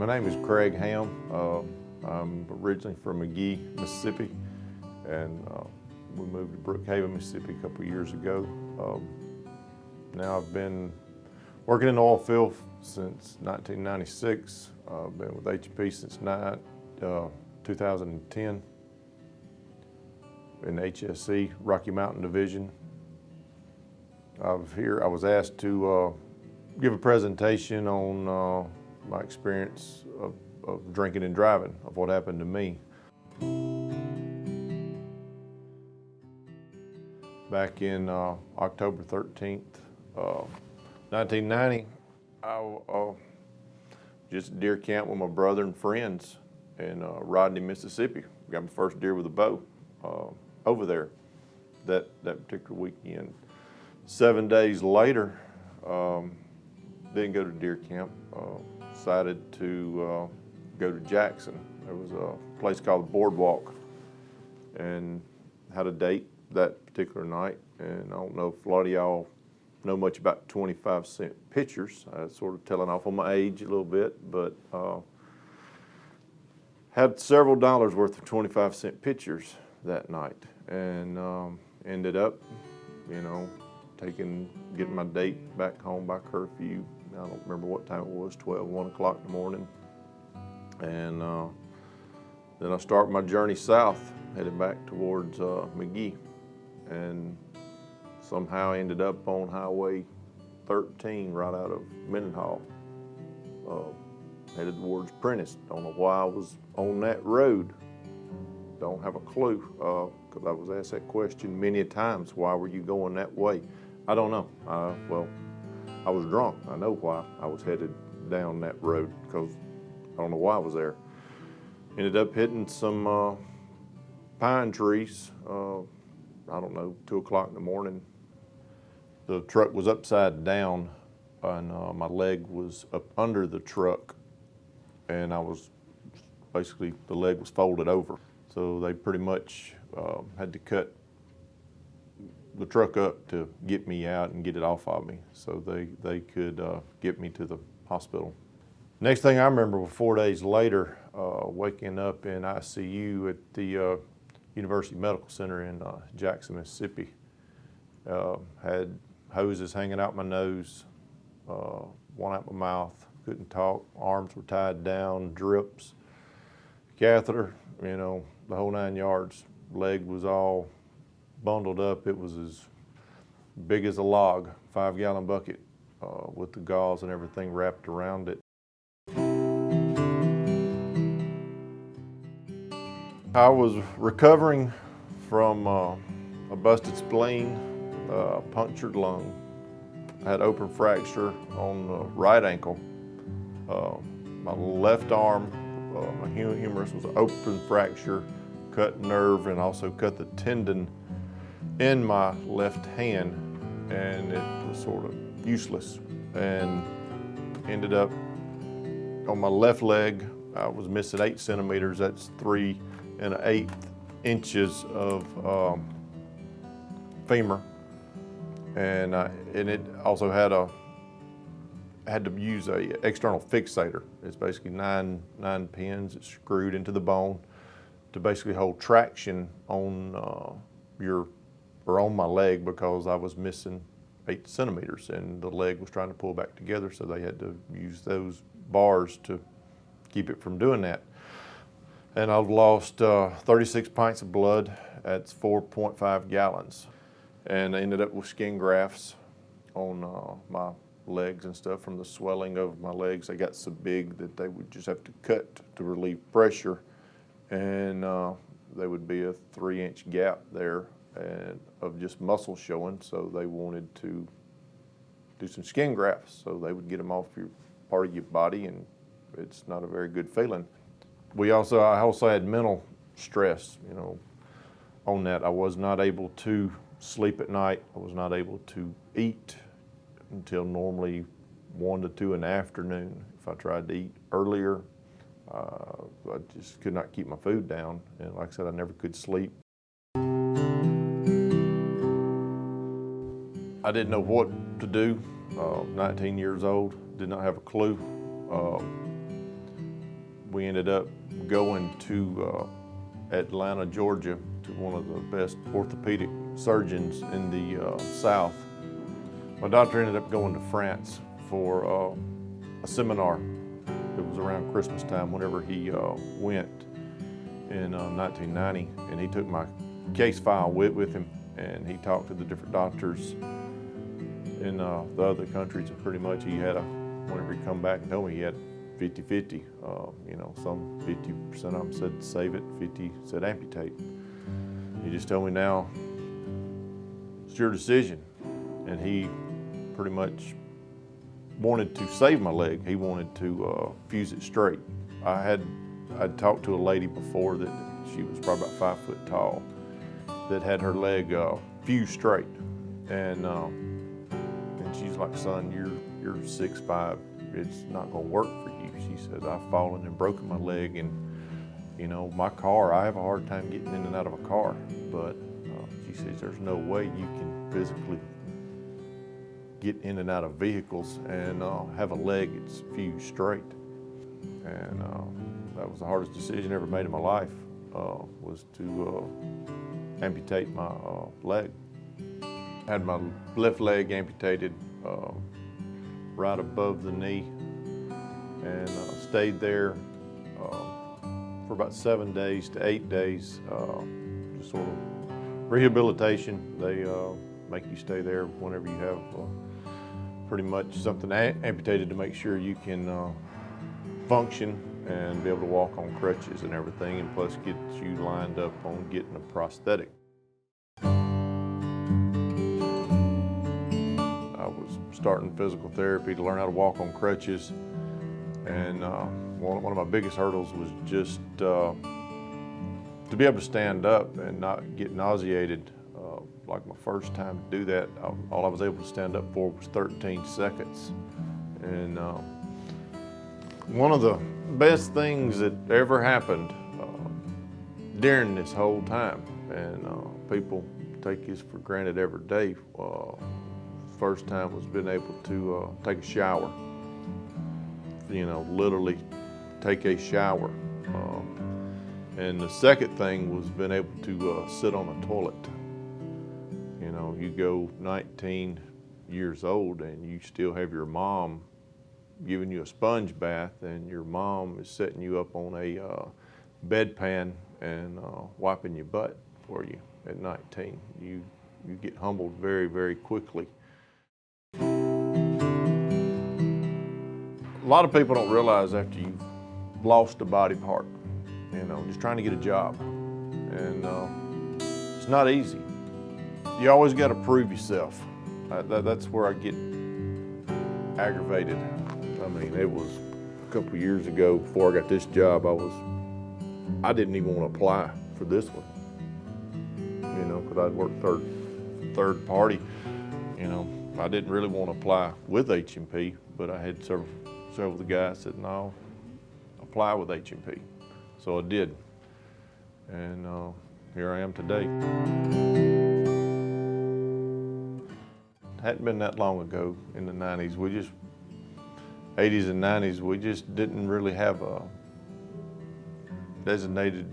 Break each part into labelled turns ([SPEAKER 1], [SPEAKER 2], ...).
[SPEAKER 1] My name is Craig Ham. I'm originally from McGee, Mississippi, and we moved to Brookhaven, Mississippi a couple years ago. Now I've been working in the oil field since 1996. I've been with H&P since 2010 in HSE, Rocky Mountain Division. I was asked to give a presentation on my experience of drinking and driving, of what happened to me. Back in October 13th, 1990, I just at deer camp with my brother and friends in Rodney, Mississippi. Got my first deer with a bow over there that particular weekend. 7 days later, didn't go to deer camp. Decided to go to Jackson. There was a place called the Boardwalk, and had a date that particular night. And I don't know if a lot of y'all know much about 25-cent pitchers. Sort of telling off on my age a little bit, but had several dollars worth of 25-cent pitchers that night, and ended up, getting my date back home by curfew. I don't remember what time it was, 1 o'clock in the morning. And then I started my journey south, headed back towards McGee, and somehow ended up on Highway 13 right out of Mendenhall, headed towards Prentice. Don't know why I was on that road. Don't have a clue, because I was asked that question many a times. Why were you going that way? I don't know. Well, I was drunk. I know why I was headed down that road, because I don't know why I was there. Ended up hitting some pine trees, I don't know, 2 o'clock in the morning. The truck was upside down, and my leg was up under the truck, and the leg was folded over. So they pretty much had to cut the truck up to get me out and get it off of me, so they could get me to the hospital. Next thing I remember was 4 days later, waking up in ICU at the University Medical Center in Jackson, Mississippi. Had hoses hanging out my nose, one out my mouth, couldn't talk, arms were tied down, drips, catheter, the whole 9 yards. Leg was all bundled up. It was as big as a log, 5-gallon bucket with the gauze and everything wrapped around it. I was recovering from a busted spleen, punctured lung. I had open fracture on the right ankle. My left arm, my humerus was an open fracture, cut nerve, and also cut the tendon in my left hand, and it was sort of useless, and ended up on my left leg. I was missing 8 centimeters. That's 3 1/8 inches of femur, and it also had to use a external fixator. It's basically nine pins. It's screwed into the bone to basically hold traction on on my leg, because I was missing 8 centimeters, and the leg was trying to pull back together, so they had to use those bars to keep it from doing that. And I've lost 36 pints of blood. That's 4.5 gallons. And I ended up with skin grafts on my legs and stuff from the swelling of my legs. They got so big that they would just have to cut to relieve pressure, and there would be a 3-inch gap there of just muscle showing, so they wanted to do some skin grafts, so they would get them off part of your body, and it's not a very good feeling. I also had mental stress, on that. I was not able to sleep at night. I was not able to eat until normally 1 to 2 in the afternoon. If I tried to eat earlier, I just could not keep my food down, and like I said, I never could sleep. I didn't know what to do. 19 years old, did not have a clue. we ended up going to Atlanta, Georgia, to one of the best orthopedic surgeons in the South. My doctor ended up going to France for a seminar. It was around Christmas time whenever he went in 1990, and he took my case file with him, and he talked to the different doctors in the other countries, and pretty much he had whenever he come back and told me he had 50-50. You know, some 50% of them said save it, 50 said amputate. He just told me now, it's your decision. And he pretty much wanted to save my leg. He wanted to fuse it straight. I'd talked to a lady before that she was probably about 5 foot tall that had her leg fused straight. And she's like, son, you're 6'5", it's not gonna work for you. She said, I've fallen and broken my leg, and you know, my car, I have a hard time getting in and out of a car, but she says there's no way you can physically get in and out of vehicles and have a leg that's fused straight. And that was the hardest decision I ever made in my life, was to amputate my leg. I had my left leg amputated right above the knee, and stayed there for about 7 days to 8 days, just sort of rehabilitation. They make you stay there whenever you have pretty much something amputated to make sure you can function and be able to walk on crutches and everything, and plus get you lined up on getting a prosthetic. I was starting physical therapy to learn how to walk on crutches, and one of my biggest hurdles was just to be able to stand up and not get nauseated. Like my first time to do that, all I was able to stand up for was 13 seconds. And one of the best things that ever happened during this whole time, and people take this for granted every day, first time was being able to take a shower. You know, literally take a shower. And the second thing was being able to sit on a toilet. You know, you go 19 years old and you still have your mom giving you a sponge bath, and your mom is setting you up on a bedpan and wiping your butt for you at 19. You get humbled very, very quickly. A lot of people don't realize after you've lost a body part, you know, just trying to get a job, and it's not easy. You always got to prove yourself. That's where I get aggravated. I mean, it was a couple of years ago before I got this job, I didn't even want to apply for this one, you know, because I'd worked third party. You know, I didn't really want to apply with H&P, but I had several of the guys said, no, apply with H&P. So I did, and here I am today. It hadn't been that long ago in the 90s. 80s and 90s, we just didn't really have designated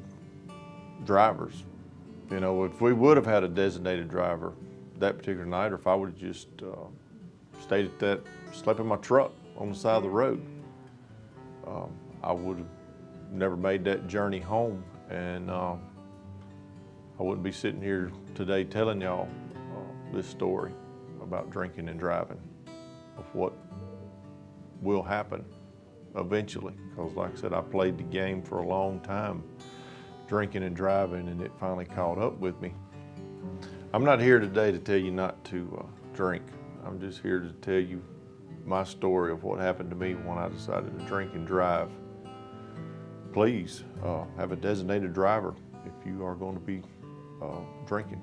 [SPEAKER 1] drivers. You know, if we would have had a designated driver that particular night, or if I would have just stayed at slept in my truck on the side of the road, I would have never made that journey home, and I wouldn't be sitting here today telling y'all this story about drinking and driving, of what will happen eventually. Because like I said, I played the game for a long time, drinking and driving, and it finally caught up with me. I'm not here today to tell you not to drink. I'm just here to tell you my story of what happened to me when I decided to drink and drive. Please have a designated driver if you are going to be drinking.